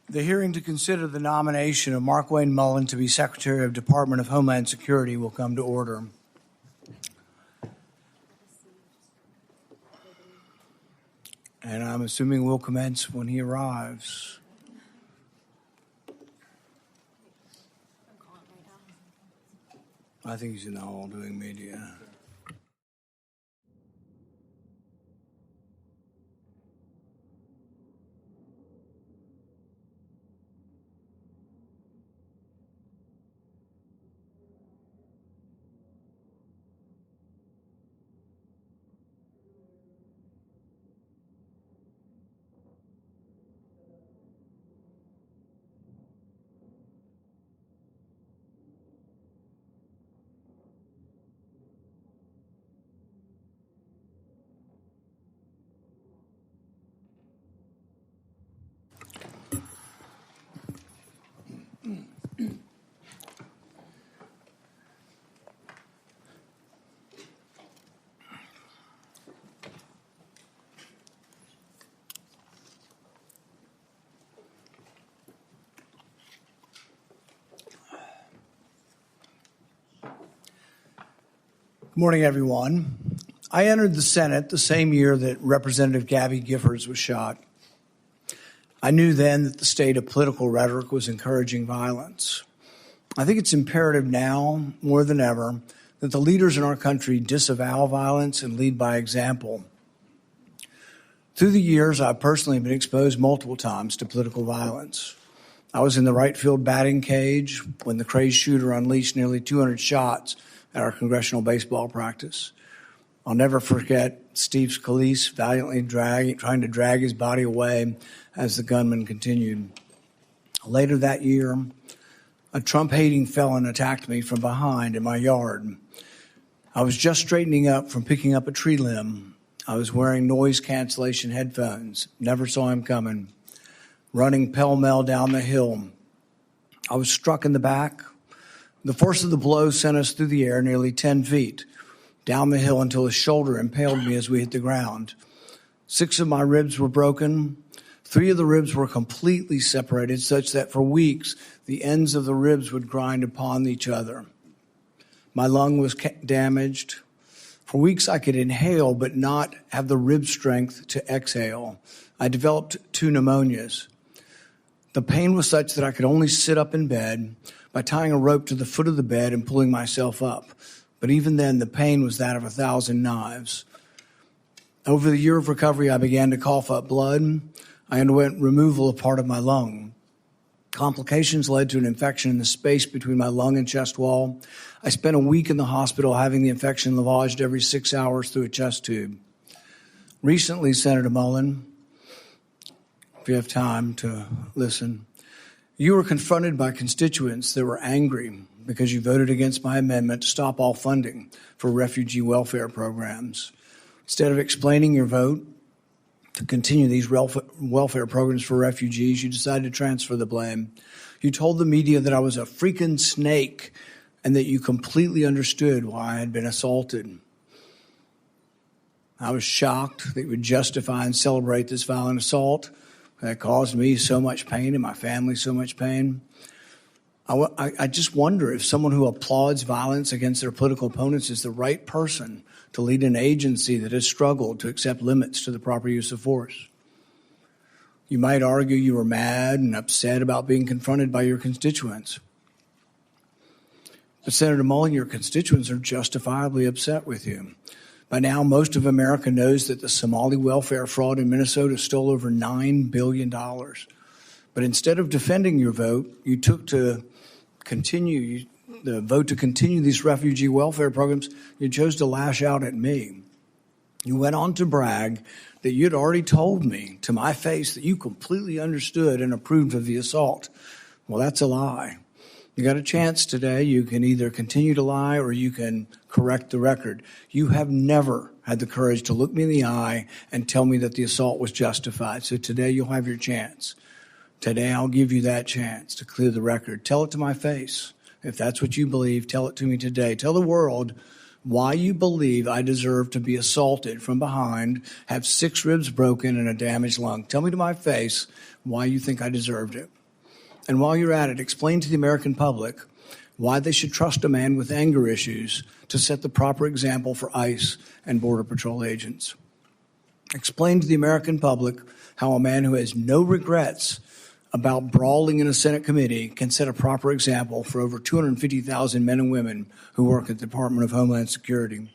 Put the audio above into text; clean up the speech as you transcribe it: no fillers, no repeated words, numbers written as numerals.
The hearing to consider the nomination of Markwayne Mullin to be Secretary of Department of Homeland Security will come to order. And I'm assuming we'll commence when he arrives. I think he's in the hall doing media. Good morning, everyone. I entered the Senate the same year that Representative Gabby Giffords was shot. I knew then that the state of political rhetoric was encouraging violence. I think it's imperative now, more than ever, that the leaders in our country disavow violence and lead by example. Through the years, I've personally been exposed multiple times to political violence. I was in the right field batting cage when the crazed shooter unleashed nearly 200 shots at our congressional baseball practice. I'll never forget Steve Scalise valiantly trying to drag his body away as the gunman continued. Later that year, a Trump-hating felon attacked me from behind in my yard. I was just straightening up from picking up a tree limb. I was wearing noise cancellation headphones. Never saw him coming. Running pell-mell down the hill. I was struck in the back. The force of the blow sent us through the air nearly 10 feet, down the hill until his shoulder impaled me as we hit the ground. 6 of my ribs were broken. 3 of the ribs were completely separated, such that for weeks the ends of the ribs would grind upon each other. My lung was damaged. For weeks I could inhale but not have the rib strength to exhale. I developed 2 pneumonias. The pain was such that I could only sit up in bed by tying a rope to the foot of the bed and pulling myself up. But even then, the pain was that of 1,000 knives. Over the year of recovery, I began to cough up blood. I underwent removal of part of my lung. Complications led to an infection in the space between my lung and chest wall. I spent a week in the hospital having the infection lavaged every 6 hours through a chest tube. Recently, Senator Mullin, if you have time to listen, you were confronted by constituents that were angry because you voted against my amendment to stop all funding for refugee welfare programs. Instead of explaining your vote to continue these welfare programs for refugees, you decided to transfer the blame. You told the media that I was a freaking snake and that you completely understood why I had been assaulted. I was shocked that you would justify and celebrate this violent assault that caused me so much pain and my family so much pain. I just wonder if someone who applauds violence against their political opponents is the right person to lead an agency that has struggled to accept limits to the proper use of force. You might argue you were mad and upset about being confronted by your constituents. But Senator Mullin, your constituents are justifiably upset with you. By now, most of America knows that the Somali welfare fraud in Minnesota stole over $9 billion. But instead of defending your vote, you took to continue the vote to continue these refugee welfare programs. You chose to lash out at me. You went on to brag that you'd already told me to my face that you completely understood and approved of the assault. Well, that's a lie. You got a chance today. You can either continue to lie or you can correct the record. You have never had the courage to look me in the eye and tell me that the assault was justified. So today you'll have your chance. Today I'll give you that chance to clear the record. Tell it to my face. If that's what you believe, tell it to me today. Tell the world why you believe I deserve to be assaulted from behind, have 6 ribs broken, and a damaged lung. Tell me to my face why you think I deserved it. And while you're at it, explain to the American public why they should trust a man with anger issues to set the proper example for ICE and Border Patrol agents. Explain to the American public how a man who has no regrets about brawling in a Senate committee can set a proper example for over 250,000 men and women who work at the Department of Homeland Security.